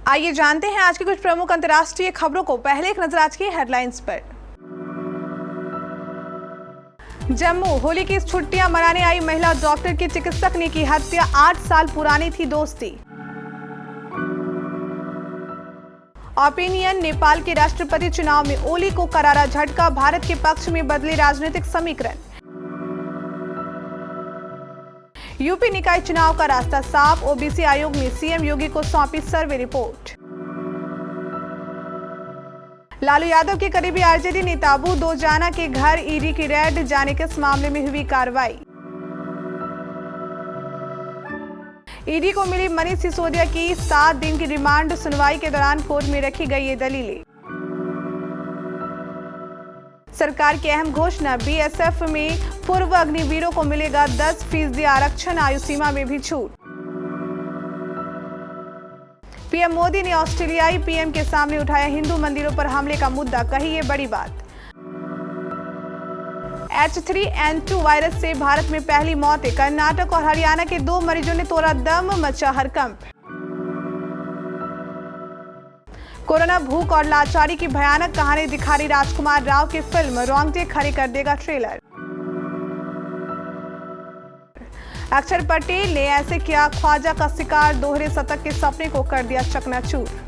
आइए जानते हैं आज की कुछ प्रमुख अंतर्राष्ट्रीय खबरों को। पहले एक नजर आज की हेडलाइंस पर। जम्मू, होली की छुट्टियां मनाने आई महिला डॉक्टर की चिकित्सक ने की हत्या। 8 साल पुरानी थी दोस्ती। ओपिनियन, नेपाल के राष्ट्रपति चुनाव में ओली को करारा झटका। भारत के पक्ष में बदले राजनीतिक समीकरण। यूपी निकाय चुनाव का रास्ता साफ। ओबीसी आयोग ने सीएम योगी को सौंपी सर्वे रिपोर्ट। लालू यादव के करीबी आरजेडी नेता अबू दोजाना के घर ईडी की रेड। जाने किस मामले में हुई कार्रवाई। ईडी को मिली मनीष सिसोदिया की 7 दिन की रिमांड। सुनवाई के दौरान कोर्ट में रखी गई ये दलीलें। सरकार की अहम घोषणा, बीएसएफ में पूर्व अग्निवीरों को मिलेगा 10% आरक्षण। आयु सीमा में भी छूट। पीएम मोदी ने ऑस्ट्रेलियाई पीएम के सामने उठाया हिंदू मंदिरों पर हमले का मुद्दा। कही ये बड़ी बात। H3N2 वायरस से भारत में पहली मौतें। कर्नाटक और हरियाणा के 2 मरीजों ने तोड़ा दम। मचा हड़कंप। कोरोना, भूख और लाचारी की भयानक कहानी दिखा रही राजकुमार राव की फिल्म। रोंगटे खड़े कर देगा ट्रेलर। अक्षर पटेल ने ऐसे किया ख्वाजा का शिकार। दोहरे शतक के सपने को कर दिया चकनाचूर।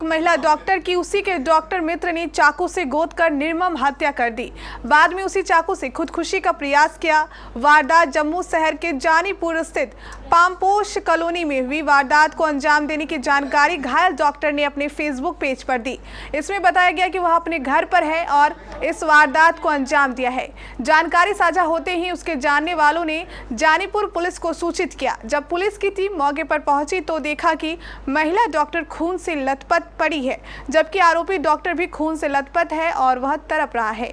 महिला डॉक्टर की उसी के डॉक्टर मित्र ने चाकू से गोद कर निर्मम हत्या कर दी। बाद में उसी चाकू से खुदकुशी का प्रयास किया। वारदात जम्मू शहर के जानीपुर स्थित पामपोश कॉलोनी में हुई। वारदात को अंजाम देने की जानकारी घायल डॉक्टर ने अपने फेसबुक पेज पर दी। इसमें बताया गया कि वह अपने घर पर है और इस वारदात को अंजाम दिया है। जानकारी साझा होते ही उसके जानने वालों ने जानीपुर पुलिस को सूचित किया। जब पुलिस की टीम मौके पर पहुंची तो देखा कि महिला डॉक्टर खून से लथपथ पड़ी है, जबकि आरोपी डॉक्टर भी खून से लथपथ है और वह तड़प रहा है।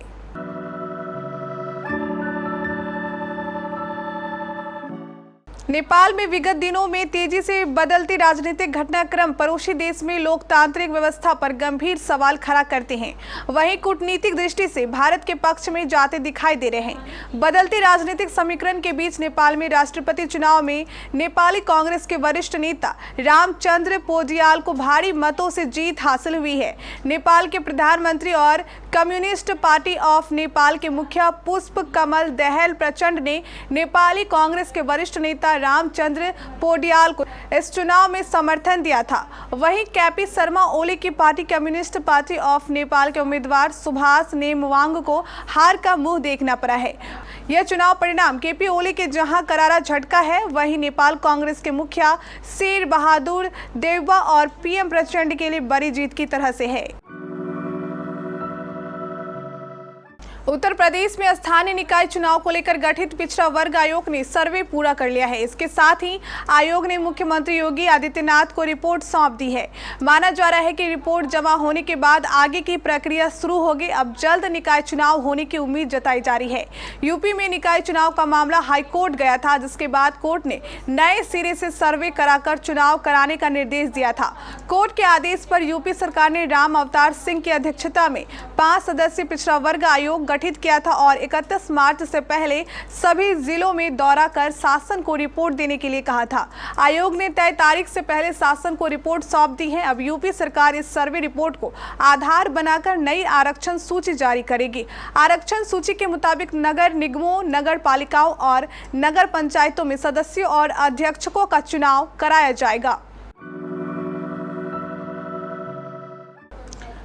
नेपाल में विगत दिनों में तेजी से बदलते राजनीतिक घटनाक्रम पड़ोसी देश में लोकतांत्रिक व्यवस्था पर गंभीर सवाल खड़ा करते हैं। वहीं कूटनीतिक दृष्टि से भारत के पक्ष में जाते दिखाई दे रहे हैं। बदलते राजनीतिक समीकरण के बीच नेपाल में राष्ट्रपति चुनाव में नेपाली कांग्रेस के वरिष्ठ नेता रामचंद्र पौड्याल को भारी मतों से जीत हासिल हुई है। नेपाल के प्रधानमंत्री और कम्युनिस्ट पार्टी ऑफ नेपाल के मुखिया पुष्प कमल दहल प्रचंड ने नेपाली कांग्रेस के वरिष्ठ नेता रामचंद्र पौड्याल को इस चुनाव में समर्थन दिया था। वहीं केपी शर्मा ओली की party communist party of Nepal के उम्मीदवार सुभाष नेमवांग को हार का मुंह देखना पड़ा है। यह चुनाव परिणाम केपी ओली के जहां करारा झटका है, वहीं नेपाल कांग्रेस के मुखिया शेर बहादुर देउवा और पीएम प्रचंड के लिए बड़ी जीत की तरह से है। उत्तर प्रदेश में स्थानीय निकाय चुनाव को लेकर गठित पिछड़ा वर्ग आयोग ने सर्वे पूरा कर लिया है। इसके साथ ही आयोग ने मुख्यमंत्री योगी आदित्यनाथ को रिपोर्ट सौंप दी है। माना जा रहा है कि रिपोर्ट जमा होने के बाद आगे की प्रक्रिया शुरू होगी। अब जल्द निकाय चुनाव होने की उम्मीद जताई जा रही है। यूपी में निकाय चुनाव का मामला हाईकोर्ट गया था, जिसके बाद कोर्ट ने नए सिरे से सर्वे कराकर चुनाव कराने का निर्देश दिया था। कोर्ट के आदेश पर यूपी सरकार ने राम अवतार सिंह की अध्यक्षता में 5 सदस्यीय पिछड़ा वर्ग आयोग गठित किया था और 31 मार्च से पहले सभी जिलों में दौरा कर शासन को रिपोर्ट देने के लिए कहा था। आयोग ने तय तारीख से पहले शासन को रिपोर्ट सौंप दी है। अब यूपी सरकार इस सर्वे रिपोर्ट को आधार बनाकर नई आरक्षण सूची जारी करेगी। आरक्षण सूची के मुताबिक नगर निगमों, नगर पालिकाओं और नगर पंचायतों में सदस्यों और अध्यक्षों का चुनाव कराया जाएगा।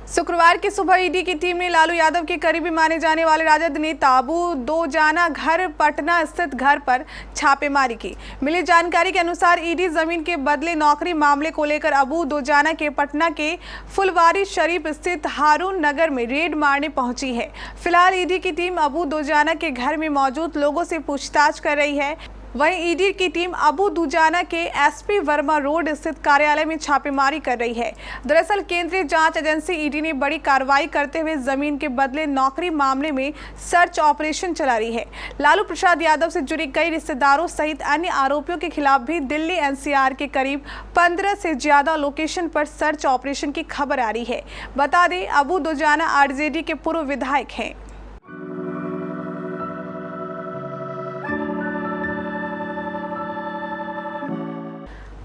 शुक्रवार की सुबह ईडी की टीम ने लालू यादव के करीबी माने जाने वाले राजद नेता अबू दोजाना घर पटना स्थित घर पर छापेमारी की। मिली जानकारी के अनुसार ईडी जमीन के बदले नौकरी मामले को लेकर अबू दोजाना के पटना के फुलवारी शरीफ स्थित हारून नगर में रेड मारने पहुंची है। फिलहाल ईडी की टीम अबू दोजाना के घर में मौजूद लोगों से पूछताछ कर रही है। वहीं ईडी की टीम अबू दुजाना के एसपी वर्मा रोड स्थित कार्यालय में छापेमारी कर रही है। दरअसल केंद्रीय जांच एजेंसी ईडी ने बड़ी कार्रवाई करते हुए जमीन के बदले नौकरी मामले में सर्च ऑपरेशन चला रही है। लालू प्रसाद यादव से जुड़ी कई रिश्तेदारों सहित अन्य आरोपियों के खिलाफ भी दिल्ली एनसीआर के करीब 15 से ज्यादा लोकेशन पर सर्च ऑपरेशन की खबर आ रही है। बता दें, अबू दुजाना आरजेडी के पूर्व विधायक हैं।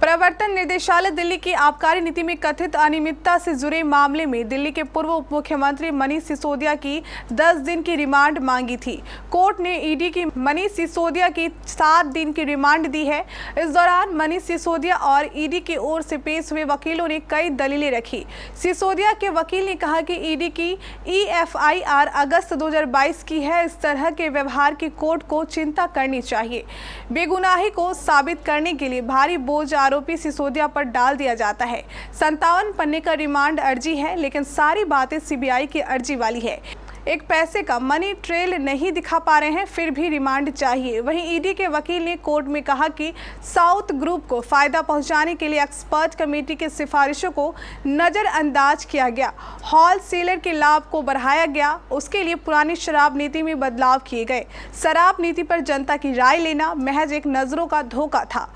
प्रवर्तन निदेशालय दिल्ली की आबकारी नीति में कथित अनियमितता से जुड़े मामले में दिल्ली के पूर्व उप मुख्यमंत्री मनीष सिसोदिया की 10 दिन की रिमांड मांगी थी। कोर्ट ने ईडी की मनीष सिसोदिया की 7 दिन की रिमांड दी है। इस दौरान मनीष सिसोदिया और ईडी की ओर से पेश हुए वकीलों ने कई दलीलें रखी। सिसोदिया के वकील ने कहा कि ईडी की EFIR अगस्त 2022 की है। इस तरह के व्यवहार की कोर्ट को चिंता करनी चाहिए। बेगुनाही को साबित करने के लिए भारी बोझ आरोपी सिसोदिया पर डाल दिया जाता है। 57 पन्ने का रिमांड अर्जी है, लेकिन सारी बातें CBI की अर्जी वाली है। एक पैसे का मनी ट्रेल नहीं दिखा पा रहे हैं, फिर भी रिमांड चाहिए। वहीं ईडी के वकील ने कोर्ट में कहा कि साउथ ग्रुप को फायदा पहुंचाने के लिए एक्सपर्ट कमेटी की सिफारिशों को नजरअंदाज किया गया। होलसेलर के लाभ को बढ़ाया गया, उसके लिए पुरानी शराब नीति में बदलाव किए गए। शराब नीति पर जनता की राय लेना महज एक नजरों का धोखा था।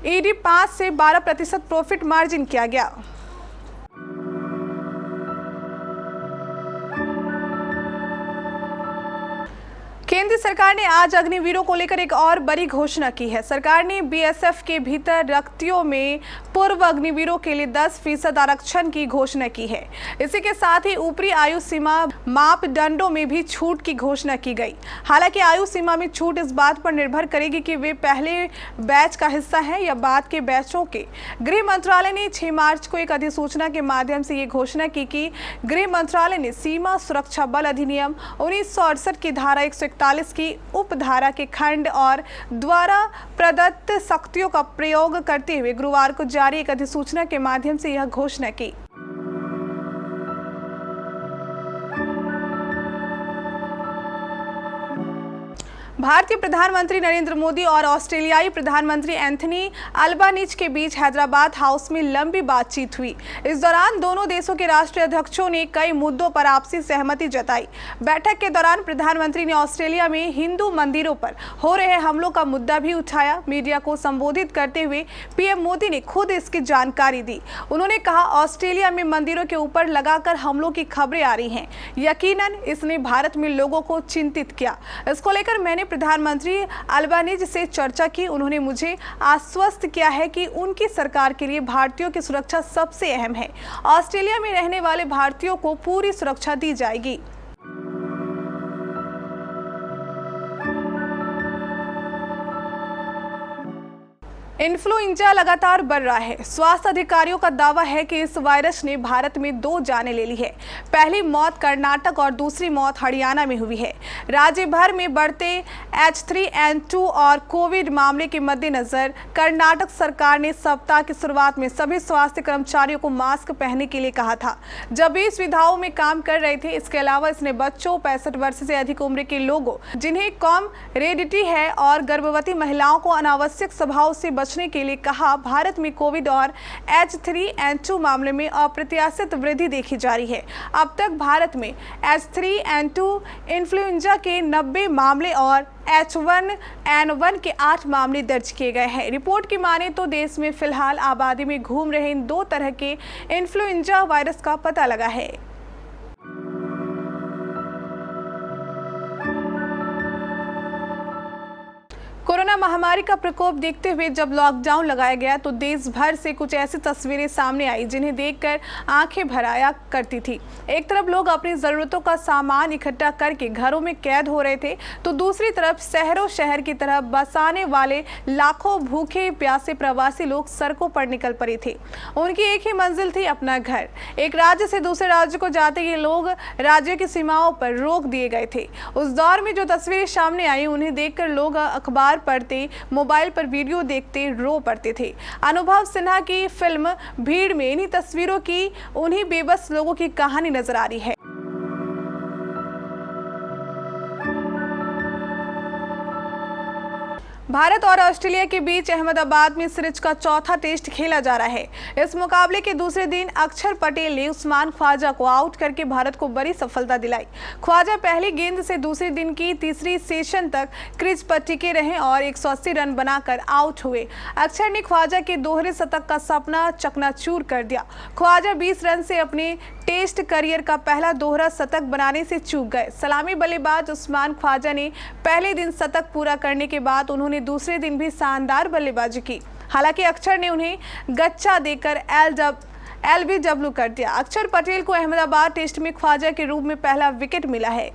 ईडी 5 से 12% प्रॉफिट मार्जिन किया गया। केंद्र सरकार ने आज अग्निवीरों को लेकर एक और बड़ी घोषणा की है। सरकार ने BSF के भीतर रक्तियों में पूर्व अग्निवीरों के लिए 10% आरक्षण की घोषणा की है। इसी के साथ ही ऊपरी आयु सीमा मापदंडों में भी छूट की घोषणा की गई। हालांकि आयु सीमा में छूट इस बात पर निर्भर करेगी कि वे पहले बैच का हिस्सा हैं या बाद के बैचों के। गृह मंत्रालय ने 6 मार्च को एक अधिसूचना के माध्यम से ये घोषणा की कि गृह मंत्रालय ने सीमा सुरक्षा बल अधिनियम 1968 की धारा 141 की उपधारा के खंड और द्वारा प्रदत्त शक्तियों का प्रयोग करते हुए गुरुवार को जारी एक अधिसूचना के माध्यम से यह घोषणा की। भारतीय प्रधानमंत्री नरेंद्र मोदी और ऑस्ट्रेलियाई प्रधानमंत्री एंथनी अल्बानीज के बीच हैदराबाद हाउस में लंबी बातचीत हुई। इस दौरान दोनों देशों के राष्ट्रीय अध्यक्षों ने कई मुद्दों पर आपसी सहमति जताई। बैठक के दौरान प्रधानमंत्री ने ऑस्ट्रेलिया में हिंदू मंदिरों पर हो रहे हमलों का मुद्दा भी उठाया। मीडिया को संबोधित करते हुए पीएम मोदी ने खुद इसकी जानकारी दी। उन्होंने कहा, ऑस्ट्रेलिया में मंदिरों के ऊपर लगाकर हमलों की खबरें आ रही हैं। यकीनन इसने भारत में लोगों को चिंतित किया। इसको लेकर मैंने प्रधानमंत्री अल्बानीज से चर्चा की। उन्होंने मुझे आश्वस्त किया है कि उनकी सरकार के लिए भारतीयों की सुरक्षा सबसे अहम है। ऑस्ट्रेलिया में रहने वाले भारतीयों को पूरी सुरक्षा दी जाएगी। इन्फ्लुएंजा लगातार बढ़ रहा है। स्वास्थ्य अधिकारियों का दावा है कि इस वायरस ने भारत में 2 जानें ले ली है। पहली मौत कर्नाटक और दूसरी मौत हरियाणा में हुई है। राज्य भर में बढ़ते H3N2 और कोविड मामले के मद्देनजर कर्नाटक सरकार ने सप्ताह की शुरुआत में सभी स्वास्थ्य कर्मचारियों को मास्क पहनने के लिए कहा था, जब भी सुविधाओं में काम कर रहे थे। इसके अलावा इसने बच्चों, 65 वर्ष से अधिक उम्र के लोगों जिन्हें कॉमोर्बिडिटी है और गर्भवती महिलाओं को अनावश्यक सभाओं से बचने के लिए कहा। भारत में कोविड और H3N2 मामले में अप्रत्याशित वृद्धि देखी जा रही है। अब तक भारत में H3N2 इन्फ्लुएंजा के 90 मामले और H1N1 के 8 मामले दर्ज किए गए हैं। रिपोर्ट की माने तो देश में फिलहाल आबादी में घूम रहे इन 2 तरह के इन्फ्लुएंजा वायरस का पता लगा है। कोरोना महामारी का प्रकोप देखते हुए जब लॉकडाउन लगाया गया तो देश भर से कुछ ऐसी तस्वीरें सामने आई जिन्हें देखकर आंखें भर आया करती थी। एक तरफ लोग अपनी ज़रूरतों का सामान इकट्ठा करके घरों में कैद हो रहे थे, तो दूसरी तरफ शहरों शहर की तरह बसाने वाले लाखों भूखे प्यासे प्रवासी लोग सड़कों पर निकल पड़े थे। उनकी एक ही मंजिल थी, अपना घर। एक राज्य से दूसरे राज्य को जाते ये लोग राज्यों की सीमाओं पर रोक दिए गए थे। उस दौर में जो तस्वीरें सामने आई उन्हें देखकर लोग अखबार पढ़ते, मोबाइल पर वीडियो देखते रो पड़ते थे। अनुभव सिन्हा की फिल्म भीड़ में इन्हीं तस्वीरों की उन्हीं बेबस लोगों की कहानी नजर आ रही है। भारत और ऑस्ट्रेलिया के बीच अहमदाबाद में सीरीज का चौथा टेस्ट खेला जा रहा है। इस मुकाबले के दूसरे दिन अक्षर पटेल ने उस्मान ख्वाजा को आउट करके भारत को बड़ी सफलता दिलाई। ख्वाजा पहली गेंद से दूसरे दिन की तीसरी सेशन तक क्रीज पर टिके रहे और 180 रन बनाकर आउट हुए। अक्षर ने ख्वाजा के दोहरे शतक का सपना चकनाचूर कर दिया। ख्वाजा 20 रन से अपने टेस्ट करियर का पहला दोहरा शतक बनाने से चूक गए। सलामी बल्लेबाज उस्मान ख्वाजा ने पहले दिन शतक पूरा करने के बाद उन्होंने दूसरे दिन भी शानदार बल्लेबाजी की। हालांकि अक्षर ने उन्हें गच्चा देकर LBW कर दिया। अक्षर पटेल को अहमदाबाद टेस्ट में ख्वाजा के रूप में पहला विकेट मिला है।